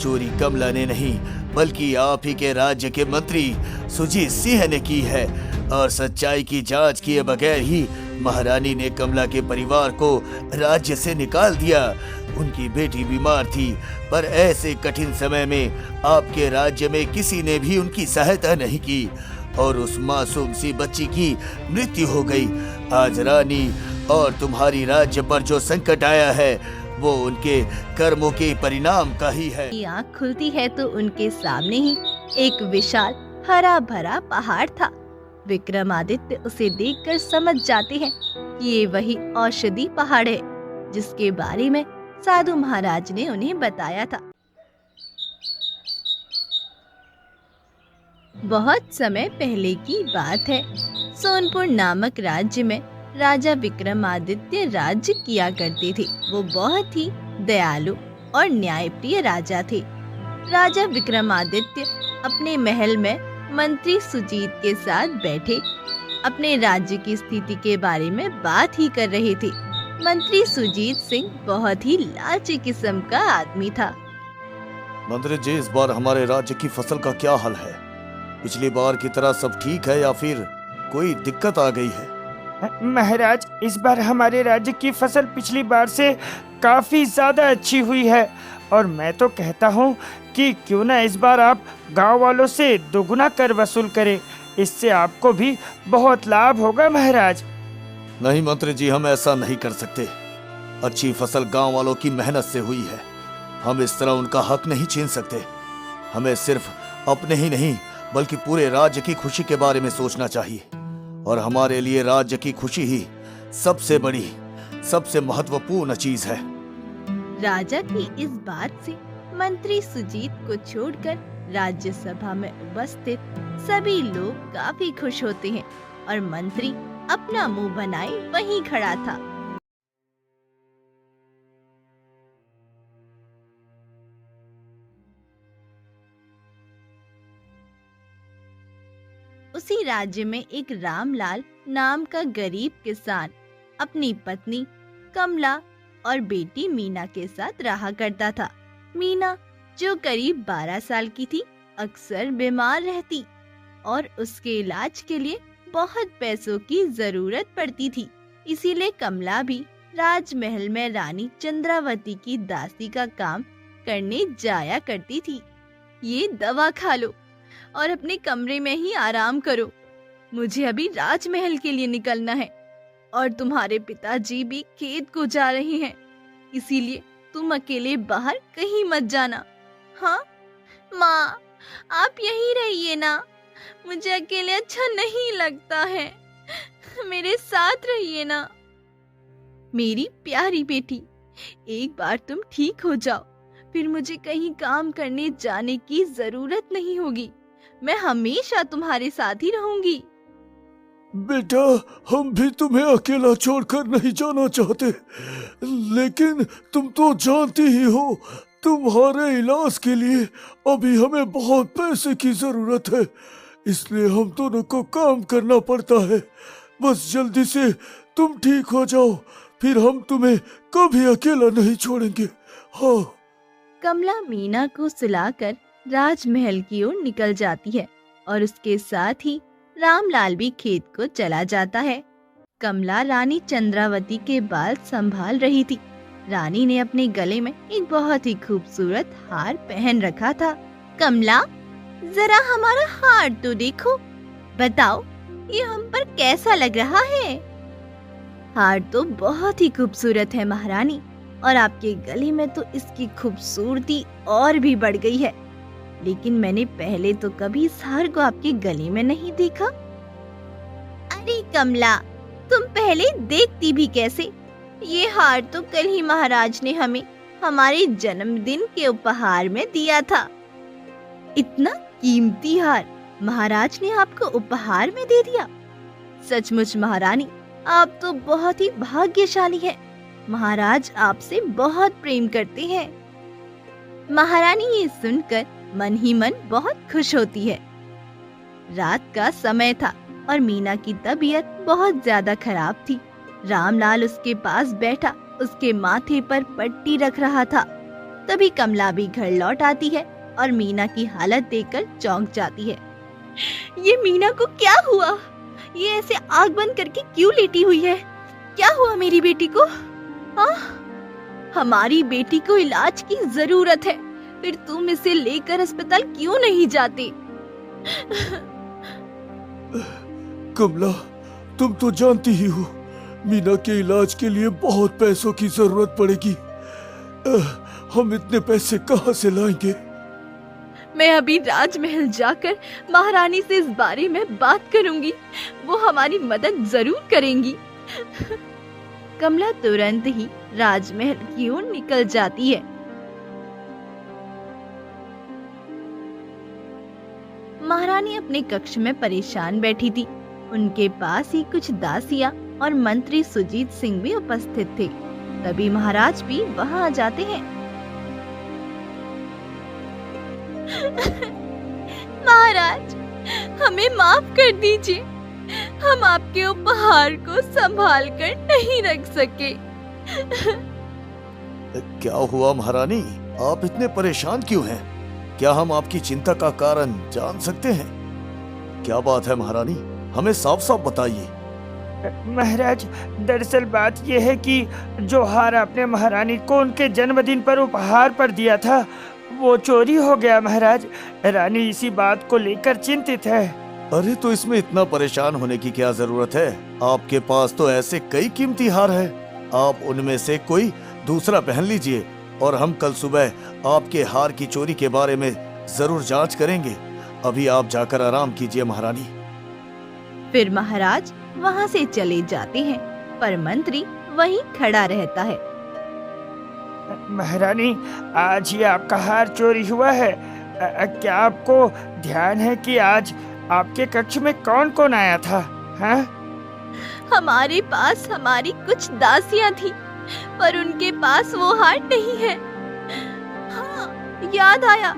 चोरी कमला ने नहीं बल्कि आप ही के राज्य के मंत्री सुजीत सिंह ने की है, और सच्चाई की जांच किए बगैर ही महारानी ने कमला के परिवार को राज्य से निकाल दिया। उनकी बेटी बीमार थी, पर ऐसे कठिन समय में आपके राज्य में किसी ने भी उनकी सहायता नहीं की और उस मासूम सी बच्ची की मृत्यु हो गई। आज रानी और तुम्हारी राज्य पर जो संकट आया है वो उनके कर्मों के परिणाम का ही है। आँख खुलती है तो उनके सामने ही एक विशाल हरा भरा पहाड़ था। विक्रमादित्य उसे देखकर समझ जाते हैं कि ये वही औषधि पहाड़ है जिसके बारे में साधु महाराज ने उन्हें बताया था। बहुत समय पहले की बात है। सोनपुर नामक राज्य में राजा विक्रमादित्य राज्य किया करते थे। वो बहुत ही दयालु और न्यायप्रिय राजा थे। राजा विक्रमादित्य अपने महल में मंत्री सुजीत के साथ बैठे अपने राज्य की स्थिति के बारे में बात ही कर रहे थे। मंत्री सुजीत सिंह बहुत ही लालची किस्म का आदमी था। मंत्री जी, इस बार हमारे राज्य की फसल का क्या हाल है? पिछली बार की तरह सब ठीक है या फिर कोई दिक्कत आ गई है? महाराज, इस बार हमारे राज्य की फसल पिछली बार से काफी ज्यादा अच्छी हुई है और मैं तो कहता हूँ कि क्यों ना इस बार आप गांव वालों से दोगुना कर वसूल करें। इससे आपको भी बहुत लाभ होगा महाराज। नहीं मंत्री जी, हम ऐसा नहीं कर सकते। अच्छी फसल गांव वालों की मेहनत से हुई है, हम इस तरह उनका हक नहीं छीन सकते। हमें सिर्फ अपने ही नहीं बल्कि पूरे राज्य की खुशी के बारे में सोचना चाहिए, और हमारे लिए राज्य की खुशी ही सबसे बड़ी, सबसे महत्वपूर्ण चीज है। राजा की इस बात से मंत्री सुजीत को छोड़कर राज्यसभा में उपस्थित सभी लोग काफी खुश होते हैं और मंत्री अपना मुंह बनाए वहीं खड़ा था। उसी राज्य में एक रामलाल नाम का गरीब किसान अपनी पत्नी कमला और बेटी मीना के साथ रहा करता था। मीना, जो करीब 12 साल की थी, अक्सर बीमार रहती और उसके इलाज के लिए बहुत पैसों की जरूरत पड़ती थी। इसीलिए कमला भी राजमहल में रानी चंद्रावती की दासी का काम करने जाया करती थी। ये दवा खा लो और अपने कमरे में ही आराम करो, मुझे अभी राजमहल के लिए निकलना है और तुम्हारे पिताजी भी खेत को जा रहे हैं, इसीलिए तुम अकेले बाहर कहीं मत जाना। हाँ माँ, आप यहीं रहिए ना, मुझे अकेले अच्छा नहीं लगता है, मेरे साथ रहिए ना। मेरी प्यारी बेटी, एक बार तुम ठीक हो जाओ, फिर मुझे कहीं काम करने जाने की जरूरत नहीं होगी, मैं हमेशा तुम्हारे साथ ही रहूंगी। बेटा, हम भी तुम्हें अकेला छोड़कर नहीं जाना चाहते, लेकिन तुम तो जानती ही हो तुम्हारे इलाज के लिए अभी हमें बहुत पैसे की जरूरत है, इसलिए हम दोनों को काम करना पड़ता है। बस जल्दी से तुम ठीक हो जाओ, फिर हम तुम्हें कभी अकेला नहीं छोड़ेंगे। हाँ। कमला मीना को सुलाकर राजमहल की ओर निकल जाती है और उसके साथ ही रामलाल भी खेत को चला जाता है। कमला रानी चंद्रावती के बाल संभाल रही थी। रानी ने अपने गले में एक बहुत ही खूबसूरत हार पहन रखा था। कमला, जरा हमारा हार तो देखो, बताओ ये हम पर कैसा लग रहा है? हार तो बहुत ही खूबसूरत है महारानी, और आपके गले में तो इसकी खूबसूरती और भी बढ़ गई है, लेकिन मैंने पहले तो कभी इस हार को आपके गले में नहीं देखा। अरे कमला, तुम पहले देखती भी कैसे? ये हार तो कल ही महाराज ने हमें हमारे जन्मदिन के उपहार में दिया था। इतना कीमती हार महाराज ने आपको उपहार में दे दिया? सचमुच महारानी, आप तो बहुत ही भाग्यशाली हैं। महाराज आपसे बहुत प्रेम करते हैं। महारानी ये सुनकर मन ही मन बहुत खुश होती है। रात का समय था और मीना की तबीयत बहुत ज्यादा खराब थी। रामलाल उसके पास बैठा उसके माथे पर पट्टी रख रहा था। तभी कमला भी घर लौट आती है और मीना की हालत देखकर चौंक जाती है। ये मीना को क्या हुआ? ये ऐसे आग बंद करके क्यों लेटी हुई है? क्या हुआ मेरी बेटी को? हमारी बेटी को इलाज की जरूरत है, फिर तुम इसे लेकर अस्पताल क्यों नहीं जाते? कमला, तुम तो जानती ही हो, मीना के इलाज के लिए बहुत पैसों की जरूरत पड़ेगी। हम इतने पैसे कहाँ से लाएंगे? मैं अभी राजमहल जाकर महारानी से इस बारे में बात करूंगी, वो हमारी मदद जरूर करेंगी। कमला तुरंत ही राजमहल की ओर निकल जाती है। महारानी अपने कक्ष में परेशान बैठी थी। उनके पास ही कुछ दासियां और मंत्री सुजीत सिंह भी उपस्थित थे। तभी महाराज भी वहां आ जाते हैं। महाराज, हमें माफ कर दीजिए, हम आपके उपहार को संभाल कर नहीं रख सके। क्या हुआ महारानी, आप इतने परेशान क्यों हैं? क्या हम आपकी चिंता का कारण जान सकते हैं? क्या बात है महारानी, हमें साफ साफ बताइए। महाराज, दरअसल बात यह है कि जो हार आपने महारानी को उनके जन्मदिन पर उपहार पर दिया था, वो चोरी हो गया महाराज। रानी इसी बात को लेकर चिंतित है। अरे तो इसमें इतना परेशान होने की क्या जरूरत है? आपके पास तो ऐसे कई कीमती हार हैं। आप उनमें से कोई दूसरा पहन लीजिए और हम कल सुबह आपके हार की चोरी के बारे में जरूर जांच करेंगे। अभी आप जाकर आराम कीजिए महारानी। फिर महाराज वहां से चले जाते हैं, पर मंत्री वहीं खड़ा रहता है। महारानी, आज ही आपका हार चोरी हुआ है। क्या आपको ध्यान है कि आज आपके कक्ष में कौन कौन आया था? हाँ? हमारे पास हमारी कुछ दासियां थी, पर उनके पास वो हार नहीं है। हाँ, याद आया,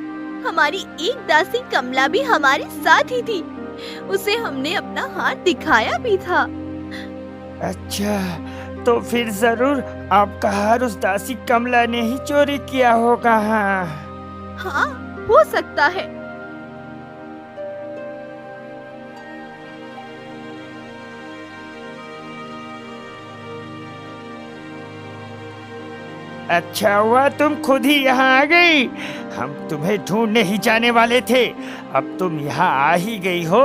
हमारी एक दासी कमला भी हमारे साथ ही थी। उसे हमने अपना हार दिखाया भी था। अच्छा, तो फिर जरूर आपका हार उस दासी कमला ने ही चोरी किया होगा। हाँ, हो सकता है। अच्छा हुआ तुम खुद ही यहाँ आ गई, हम तुम्हें ढूंढने ही जाने वाले थे। अब तुम यहाँ आ ही गई हो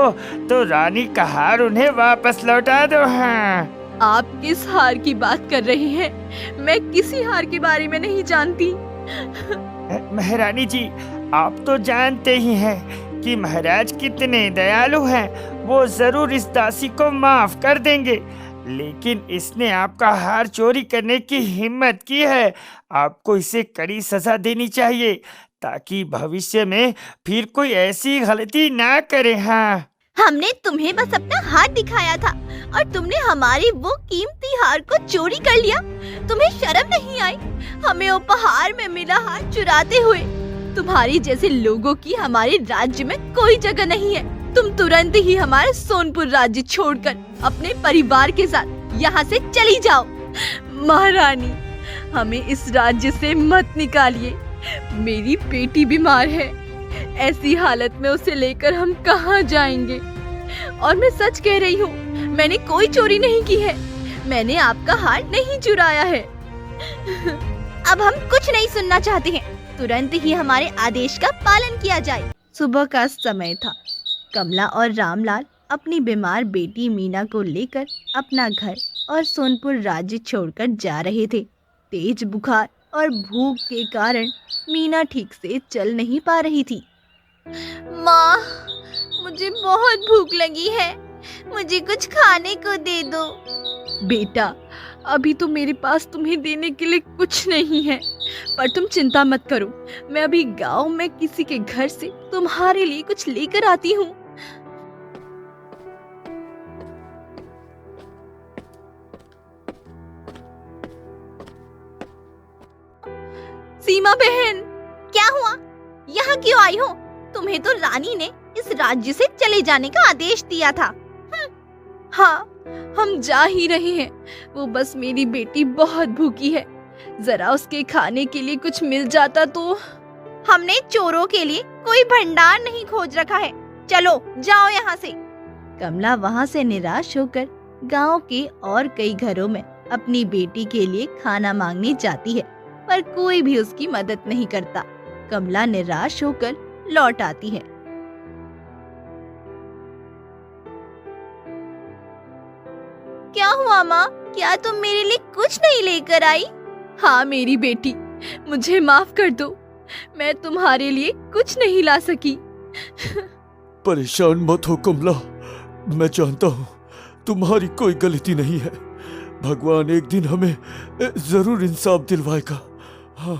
तो रानी का हार उन्हें वापस लौटा दो। हाँ, आप किस हार की बात कर रहे हैं? मैं किसी हार के बारे में नहीं जानती। महारानी जी, आप तो जानते ही हैं कि महाराज कितने दयालु हैं। वो जरूर इस दासी को माफ कर देंगे, लेकिन इसने आपका हार चोरी करने की हिम्मत की है। आपको इसे कड़ी सजा देनी चाहिए ताकि भविष्य में फिर कोई ऐसी गलती ना करे। हाँ, हमने तुम्हें बस अपना हार दिखाया था और तुमने हमारी वो कीमती हार को चोरी कर लिया। तुम्हें शर्म नहीं आई? हमें उपहार में मिला हार चुराते हुए। तुम्हारी जैसे लोगों की हमारे राज्य में कोई जगह नहीं है। तुम तुरंत ही हमारे सोनपुर राज्य छोड़कर अपने परिवार के साथ यहाँ से चली जाओ। महारानी, हमें इस राज्य से मत निकालिए। मेरी बेटी बीमार है, ऐसी हालत में उसे लेकर हम कहाँ जाएंगे? और मैं सच कह रही हूँ, मैंने कोई चोरी नहीं की है। मैंने आपका हार नहीं चुराया है। अब हम कुछ नहीं सुनना चाहते हैं। तुरंत ही हमारे आदेश का पालन किया जाए। सुबह का समय था। कमला और रामलाल अपनी बीमार बेटी मीना को लेकर अपना घर और सोनपुर राज्य छोड़कर जा रहे थे। तेज बुखार और भूख के कारण मीना ठीक से चल नहीं पा रही थी। माँ, मुझे बहुत भूख लगी है, मुझे कुछ खाने को दे दो। बेटा, अभी तो मेरे पास तुम्हें देने के लिए कुछ नहीं है, पर तुम चिंता मत करो, मैं अभी गांव में किसी के घर से तुम्हारे लिए कुछ लेकर आती हूँ। सीमा बहन, क्या हुआ? यहाँ क्यों आई हो? तुम्हें तो रानी ने इस राज्य से चले जाने का आदेश दिया था। हाँ, हम जा ही रहे हैं। वो बस मेरी बेटी बहुत भूखी है, जरा उसके खाने के लिए कुछ मिल जाता तो। हमने चोरों के लिए कोई भंडार नहीं खोज रखा है, चलो जाओ यहाँ से। कमला वहाँ से निराश होकर गांव के और कई घरों में अपनी बेटी के लिए खाना मांगने जाती है, पर कोई भी उसकी मदद नहीं करता। कमला निराश होकर लौट आती है। क्या हुआ माँ, क्या तुम मेरे लिए कुछ नहीं लेकर आई? हाँ मेरी बेटी, मुझे माफ कर दो, मैं तुम्हारे लिए कुछ नहीं ला सकी। परेशान मत हो कमला, मैं जानता हूँ तुम्हारी कोई गलती नहीं है। भगवान एक दिन हमें जरूर इंसाफ दिलवाएगा। हाँ।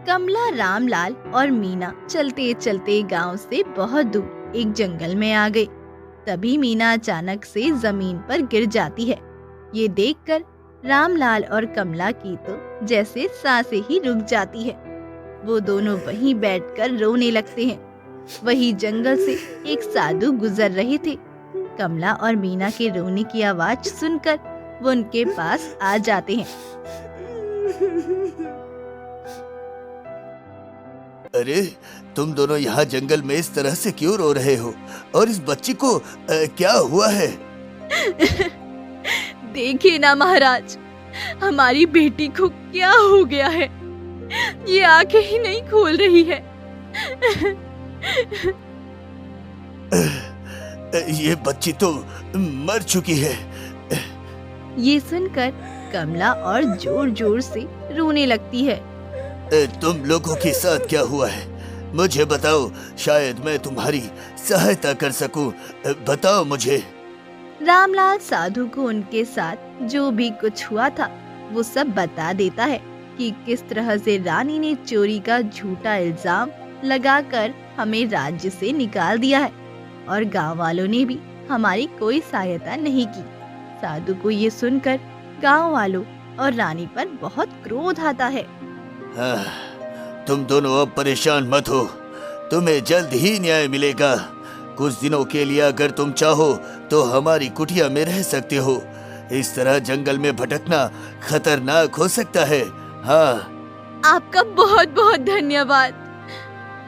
कमला, रामलाल और मीना चलते चलते गांव से बहुत दूर एक जंगल में आ गई। तभी मीना अचानक से जमीन पर गिर जाती है। ये देखकर रामलाल और कमला की तो जैसे सांसें ही रुक जाती है। वो दोनों वहीं बैठकर रोने लगते हैं। वही जंगल से एक साधु गुजर रहे थे। कमला और मीना के रोने की आवाज सुनकर वो उनके पास आ जाते हैं। अरे तुम दोनों यहाँ जंगल में इस तरह से क्यों रो रहे हो? और इस बच्ची को क्या हुआ है? देखिए ना महाराज, हमारी बेटी को क्या हो गया है, ये आंखें ही नहीं खोल रही है। ये बच्ची तो मर चुकी है। ये सुनकर कमला और जोर जोर से रोने लगती है। तुम लोगों के साथ क्या हुआ है? मुझे बताओ, शायद मैं तुम्हारी सहायता कर सकूं। बताओ मुझे। रामलाल साधु को उनके साथ जो भी कुछ हुआ था वो सब बता देता है कि किस तरह से रानी ने चोरी का झूठा इल्जाम लगाकर हमें राज्य से निकाल दिया है और गांव वालों ने भी हमारी कोई सहायता नहीं की। साधु को ये सुनकर गांव वालों और रानी पर बहुत क्रोध आता है। हाँ, तुम दोनों अब परेशान मत हो, तुम्हें जल्द ही न्याय मिलेगा। कुछ दिनों के लिए अगर तुम चाहो तो हमारी कुटिया में रह सकते हो। इस तरह जंगल में भटकना खतरनाक हो सकता है। हाँ। आपका बहुत बहुत धन्यवाद।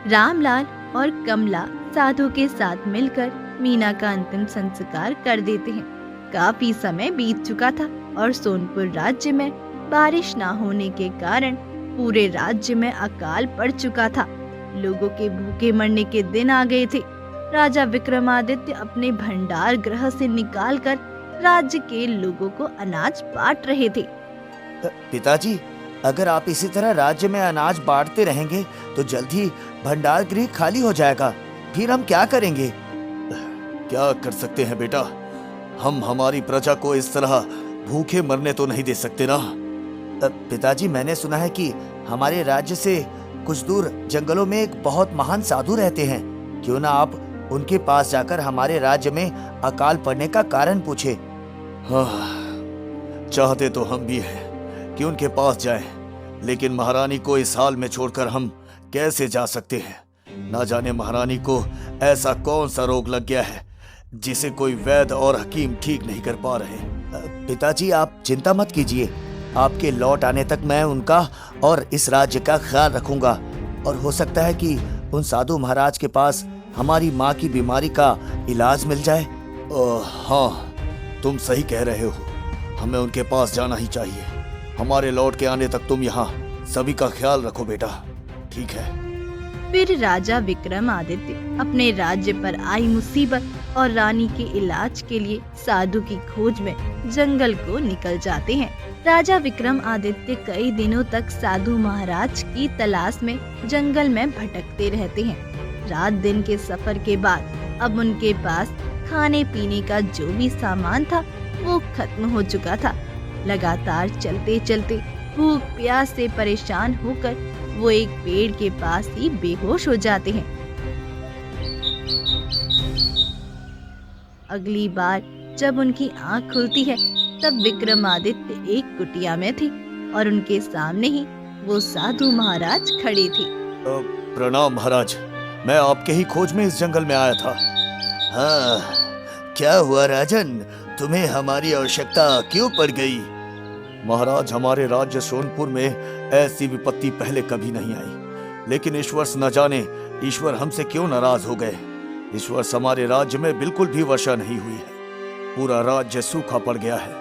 रामलाल और कमला साधु के साथ मिलकर मीना का अंतिम संस्कार कर देते हैं। काफी समय बीत चुका था और सोनपुर राज्य में बारिश ना होने के कारण पूरे राज्य में अकाल पड़ चुका था। लोगों के भूखे मरने के दिन आ गए थे। राजा विक्रमादित्य अपने भंडार गृह से निकालकर राज्य के लोगों को अनाज बांट रहे थे। पिताजी, अगर आप इसी तरह राज्य में अनाज बांटते रहेंगे तो जल्द ही भंडार गृह खाली हो जाएगा। फिर हम क्या करेंगे? क्या कर सकते हैं बेटा, हम हमारी प्रजा को इस तरह भूखे मरने तो नहीं दे सकते ना। पिताजी, मैंने सुना है कि हमारे राज्य से कुछ दूर जंगलों में एक बहुत महान साधु रहते हैं। क्यों ना आप उनके पास जाकर हमारे राज्य में अकाल पड़ने का कारण पूछे। हाँ, चाहते तो हम भी हैं कि उनके पास जाएं, लेकिन महारानी को इस हाल में छोड़कर हम कैसे जा सकते हैं? ना जाने महारानी को ऐसा कौन सा रोग लग गया है जिसे कोई वैद्य और हकीम ठीक नहीं कर पा रहे। पिताजी, आप चिंता मत कीजिए, आपके लौट आने तक मैं उनका और इस राज्य का ख्याल रखूंगा। और हो सकता है कि उन साधु महाराज के पास हमारी माँ की बीमारी का इलाज मिल जाए। हाँ, तुम सही कह रहे हो, हमें उनके पास जाना ही चाहिए। हमारे लौट के आने तक तुम यहाँ सभी का ख्याल रखो बेटा, ठीक है? फिर राजा विक्रमादित्य अपने राज्य पर आई मुसीबत और रानी के इलाज के लिए साधु की खोज में जंगल को निकल जाते हैं। राजा विक्रमादित्य कई दिनों तक साधु महाराज की तलाश में जंगल में भटकते रहते हैं। रात दिन के सफर के बाद अब उनके पास खाने पीने का जो भी सामान था वो खत्म हो चुका था। लगातार चलते चलते भूख प्यास से परेशान होकर वो एक पेड़ के पास ही बेहोश हो जाते हैं। अगली बार जब उनकी आंख खुलती है तब विक्रमादित्य एक कुटिया में थे और उनके सामने ही वो साधु महाराज खड़े थे। प्रणाम महाराज, मैं आपके ही खोज में इस जंगल में आया था। हाँ, क्या हुआ राजन, तुम्हें हमारी आवश्यकता क्यों पड़ गई? महाराज, हमारे राज्य सोनपुर में ऐसी विपत्ति पहले कभी नहीं आई, लेकिन ईश्वर न जाने ईश्वर हमसे क्यों नाराज हो गए। इस वर्ष हमारे राज्य में बिल्कुल भी वर्षा नहीं हुई है। पूरा राज्य सूखा पड़ गया है,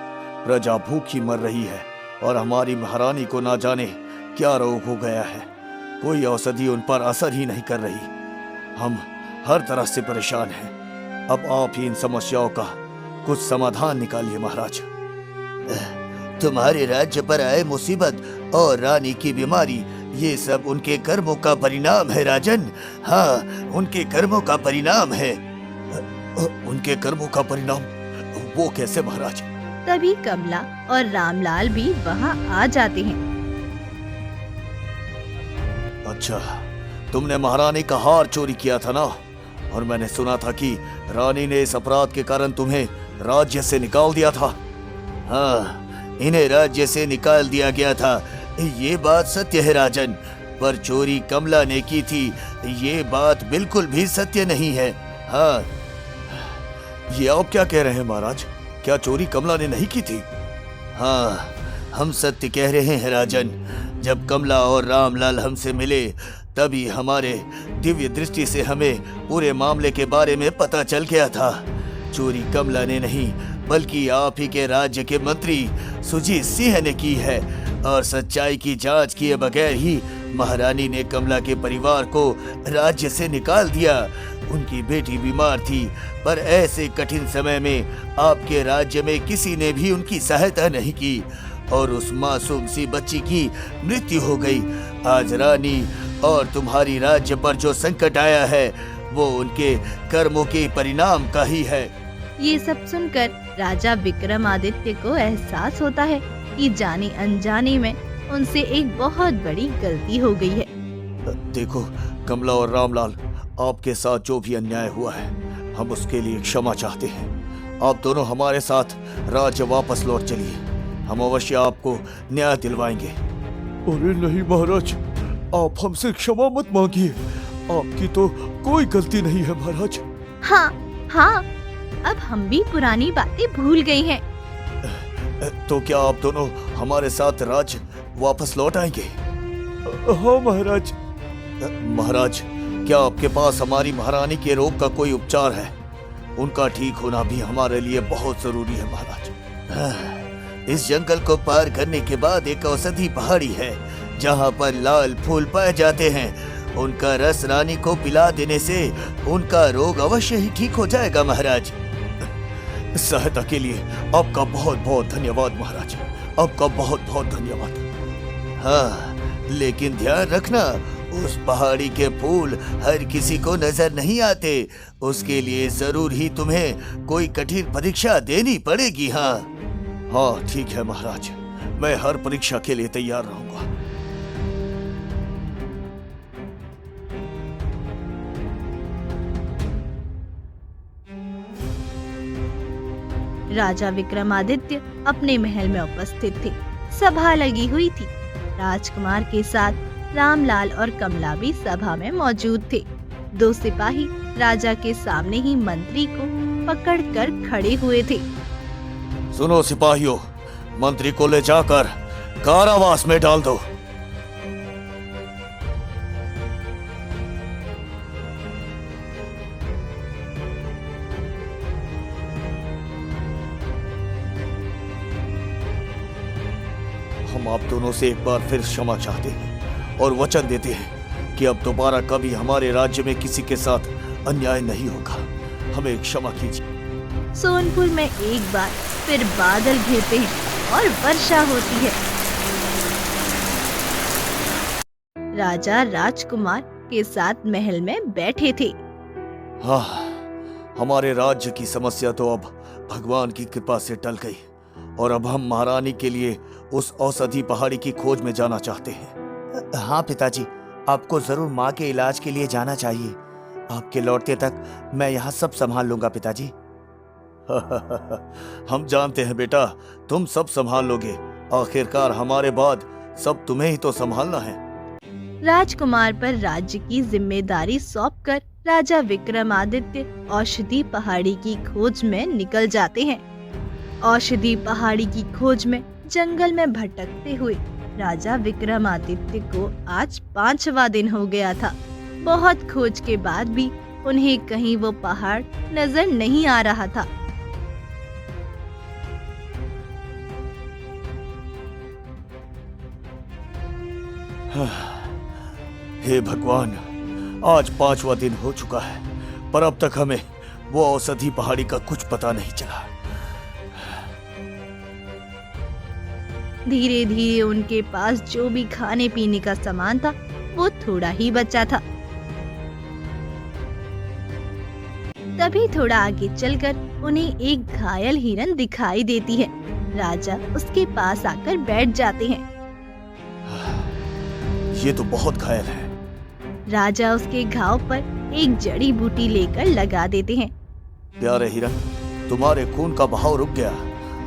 प्रजा भूखी मर रही है और हमारी महारानी को ना जाने क्या रोग हो गया है। कोई औषधि उन पर असर ही नहीं कर रही। हम हर तरह से परेशान हैं। अब आप ही इन समस्याओं का कुछ समाधान निकालिए महाराज। तुम्हारे राज्य पर आए मुसीबत और रानी की बीमारी, ये सब उनके कर्मों का परिणाम है राजन। हाँ, उनके कर्मों का परिणाम है। उनके कर्मों का परिणाम? वो कैसे महाराज? तभी कमला और रामलाल भी वहाँ आ जाते हैं। अच्छा, तुमने महारानी का हार चोरी किया था ना, और मैंने सुना था कि रानी ने इस अपराध के कारण तुम्हें राज्य से निकाल दिया था। हाँ, इन्हें राज्य से निकाल दिया गया था, ये बात सत्य है राजन। पर चोरी कमला ने की थी, ये बात बिल्कुल भी सत्य नहीं है। हाँ। ये आप क्या कह रहे हैं महाराज? क्या चोरी कमला ने नहीं की थी? हाँ, हम सत्य कह रहे हैं राजन। जब कमला और रामलाल हमसे मिले, तभी हमारे दिव्य दृष्टि से हमें पूरे मामले के बारे में पता चल गया था। चोरी कमला ने नहीं, बल्कि आप ही के राज्य के मंत्री सुजीत सिंह ने की है। और सच्चाई की जांच किए बगैर ही महारानी ने कमला के परिवार को राज्य से निकाल दिया। उनकी बेटी बीमार थी, पर ऐसे कठिन समय में आपके राज्य में किसी ने भी उनकी सहायता नहीं की और उस मासूम सी बच्ची की मृत्यु हो गई। आज रानी और तुम्हारी राज्य पर जो संकट आया है, वो उनके कर्मों के परिणाम का ही है। ये सब सुनकर राजा विक्रमादित्य को एहसास होता है कि जाने अनजाने में उनसे एक बहुत बड़ी गलती हो गई है। देखो कमला और रामलाल, आपके साथ जो भी अन्याय हुआ है, हम उसके लिए क्षमा चाहते हैं। आप दोनों हमारे साथ राज्य वापस लौट चलिए, हम अवश्य आपको न्याय दिलवाएंगे। अरे नहीं महाराज, आप हमसे क्षमा मत मांगिए, आपकी तो कोई गलती नहीं है महाराज। हाँ हाँ, अब हम भी पुरानी बातें भूल गए हैं। तो क्या आप दोनों हमारे साथ राज्य वापस लौट आएंगे? हाँ महाराज। महाराज, क्या आपके पास हमारी महारानी के रोग का कोई उपचार है? उनका ठीक होना भी हमारे लिए बहुत जरूरी है महाराज। इस जंगल को पार करने के बाद एक औषधि पहाड़ी है, जहाँ पर लाल फूल पाए जाते हैं। उनका रस रानी को पिला देने से उनका रोग अवश्य ही ठीक हो जाएगा महाराज। सहायता के लिए आपका बहुत बहुत धन्यवाद महाराज, आपका बहुत बहुत धन्यवाद। हाँ, लेकिन ध्यान रखना, उस पहाड़ी के फूल हर किसी को नजर नहीं आते। उसके लिए जरूर ही तुम्हें कोई कठिन परीक्षा देनी पड़ेगी। हाँ हाँ, ठीक है महाराज, मैं हर परीक्षा के लिए तैयार रहूंगा। राजा विक्रमादित्य अपने महल में उपस्थित थे। सभा लगी हुई थी। राजकुमार के साथ रामलाल और कमला भी सभा में मौजूद थे। दो सिपाही राजा के सामने ही मंत्री को पकड़कर खड़े हुए थे। सुनो सिपाहियों, मंत्री को ले जाकर कारावास में डाल दो। हम आप दोनों से एक बार फिर क्षमा चाहते हैं और वचन देते हैं कि अब दोबारा कभी हमारे राज्य में किसी के साथ अन्याय नहीं होगा। हमें क्षमा कीजिए। सोनपुर में एक बार फिर बादल घिरते हैं और वर्षा होती है। राजा राजकुमार के साथ महल में बैठे थे। हाँ, हमारे राज्य की समस्या तो अब भगवान की कृपा से टल गई और अब हम महारानी के लिए उस औषधि पहाड़ी की खोज में जाना चाहते हैं। हाँ पिताजी, आपको जरूर माँ के इलाज के लिए जाना चाहिए। आपके लौटते तक मैं यहाँ सब संभाल लूंगा पिताजी। हम जानते हैं बेटा, तुम सब संभाल लोगे। आखिरकार हमारे बाद सब तुम्हें ही तो संभालना है। राजकुमार पर राज्य की जिम्मेदारी सौंपकर राजा विक्रमादित्य औषधि पहाड़ी की खोज में निकल जाते हैं। औषधि पहाड़ी की खोज में जंगल में भटकते हुए राजा विक्रमादित्य को आज 5वां दिन हो गया था। बहुत खोज के बाद भी उन्हें कहीं वो पहाड़ नजर नहीं आ रहा था। हे भगवान, आज 5वां दिन हो चुका है, पर अब तक हमें वो औषधि पहाड़ी का कुछ पता नहीं चला। धीरे धीरे उनके पास जो भी खाने पीने का सामान था वो थोड़ा ही बचा था। तभी थोड़ा आगे चलकर उन्हें एक घायल हिरन दिखाई देती है। राजा उसके पास आकर बैठ जाते हैं। ये तो बहुत घायल है। राजा उसके घाव पर एक जड़ी बूटी लेकर लगा देते हैं। प्यारे हिरन, तुम्हारे खून का बहाव रुक गया,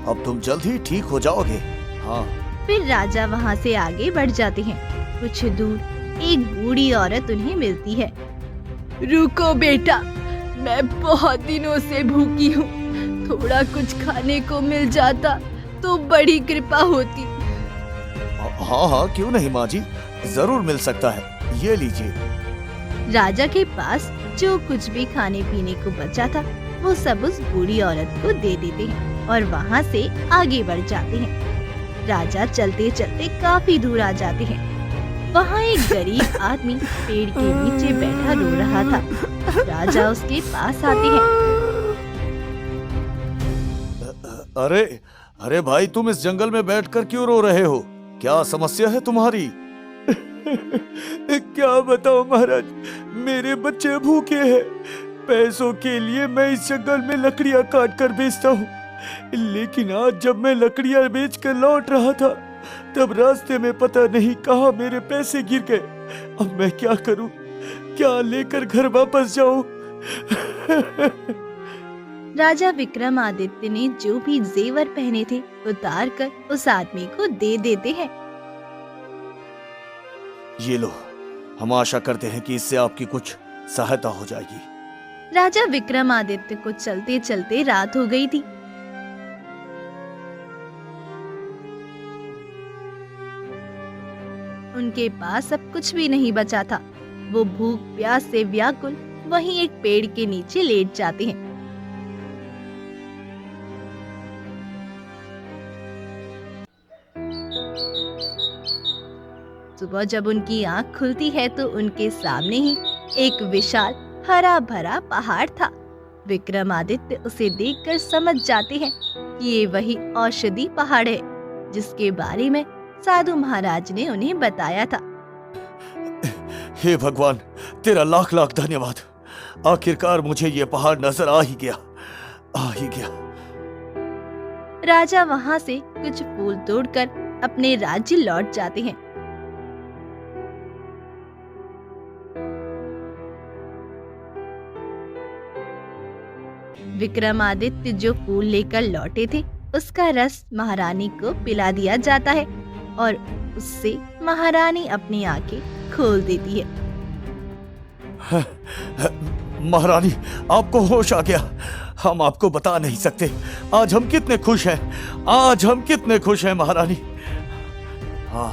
अब तुम जल्द ही ठीक हो जाओगे। हाँ। फिर राजा वहाँ से आगे बढ़ जाते हैं। कुछ दूर एक बूढ़ी औरत उन्हें मिलती है। रुको बेटा, मैं बहुत दिनों से भूखी हूँ, थोड़ा कुछ खाने को मिल जाता तो बड़ी कृपा होती। हाँ हाँ, क्यों नहीं माँ जी, जरूर मिल सकता है, ये लीजिए। राजा के पास जो कुछ भी खाने पीने को बचा था वो सब उस बूढ़ी औरत को दे देते हैं और वहाँ से आगे बढ़ जाते हैं। राजा चलते चलते काफी दूर आ जाते हैं। वहाँ एक गरीब आदमी पेड़ के नीचे बैठा रो रहा था। राजा उसके पास आते हैं। अरे अरे भाई, तुम इस जंगल में बैठकर क्यों रो रहे हो? क्या समस्या है तुम्हारी? क्या बताओ महाराज, मेरे बच्चे भूखे हैं। पैसों के लिए मैं इस जंगल में लकड़ियां काट कर बेचता हूँ, लेकिन आज जब मैं लकड़ियां बेचकर लौट रहा था तब रास्ते में पता नहीं कहाँ मेरे पैसे गिर गए। अब मैं क्या करूँ, क्या लेकर घर वापस जाऊँ? राजा विक्रमादित्य ने जो भी जेवर पहने थे उतार कर उस आदमी को दे देते हैं। ये लो, हम आशा करते हैं कि इससे आपकी कुछ सहायता हो जाएगी। राजा विक्रमादित्य को चलते चलते रात हो गई थी। उनके पास अब कुछ भी नहीं बचा था। वो भूख प्यास से व्याकुल वहीं एक पेड़ के नीचे लेट जाते हैं। सुबह जब उनकी आंख खुलती है तो उनके सामने ही एक विशाल हरा भरा पहाड़ था। विक्रमादित्य उसे देखकर समझ जाते हैं कि ये वही औषधि पहाड़ है जिसके बारे में साधु महाराज ने उन्हें बताया था। हे भगवान, तेरा लाख लाख धन्यवाद। आखिरकार मुझे ये पहाड़ नजर आ ही गया। राजा वहाँ से कुछ फूल तोड़कर अपने राज्य लौट जाते हैं। विक्रमादित्य जो फूल लेकर लौटे थे उसका रस महारानी को पिला दिया जाता है और उससे महारानी अपनी आंखें खोल देती है। महारानी, आपको होश आ गया। हम आपको बता नहीं सकते आज हम कितने खुश हैं। आज हम कितने खुश हैं महारानी। हाँ,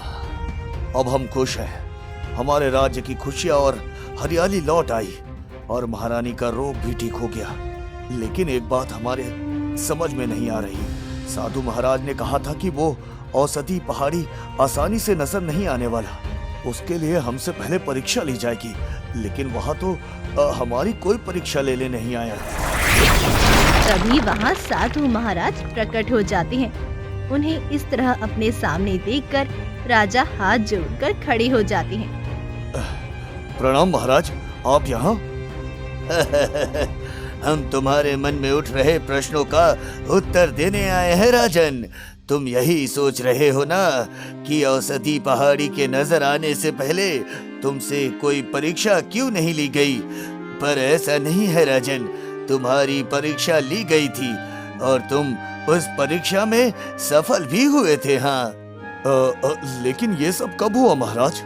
अब हम खुश हैं। हमारे राज्य की खुशियां और हरियाली लौट आई और महारानी का रोग भी ठीक हो गया। लेकिन एक बात हमारे समझ में नहीं आ रही। साधु महाराज ने कहा था कि वो औषधि पहाड़ी आसानी से नजर नहीं आने वाला, उसके लिए हमसे पहले परीक्षा ली जाएगी। लेकिन वहाँ तो हमारी कोई परीक्षा लेने नहीं आया। तभी वहाँ साधु महाराज प्रकट हो जाते हैं। उन्हें इस तरह अपने सामने देखकर राजा हाथ जोड़कर खड़े हो जाते हैं। प्रणाम महाराज, आप यहाँ? हम तुम्हारे मन में उठ रहे प्रश्नों का उत्तर देने आए हैं राजन। तुम यही सोच रहे हो ना कि औषधि पहाड़ी के नजर आने से पहले तुमसे कोई परीक्षा क्यों नहीं ली गई? पर ऐसा नहीं है राजन, तुम्हारी परीक्षा ली गई थी और तुम उस परीक्षा में सफल भी हुए थे। हाँ, लेकिन ये सब कब हुआ महाराज?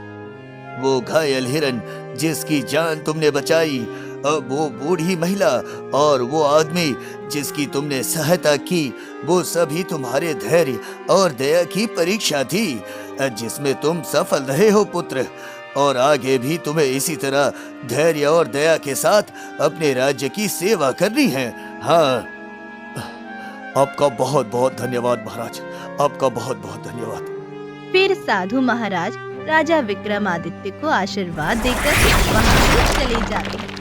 वो घायल हिरन जिसकी जान तुमने बचाई वो बूढ़ी महिला और वो आदमी जिसकी तुमने सहायता की, वो सभी तुम्हारे धैर्य और दया की परीक्षा थी, जिसमें तुम सफल रहे हो पुत्र। और आगे भी तुम्हें इसी तरह धैर्य और दया के साथ अपने राज्य की सेवा करनी है। हाँ, आपका बहुत बहुत धन्यवाद महाराज, आपका बहुत बहुत धन्यवाद। फिर साधु महाराज राजा विक्रमादित्य को आशीर्वाद देकर वहां से चले जाते हैं।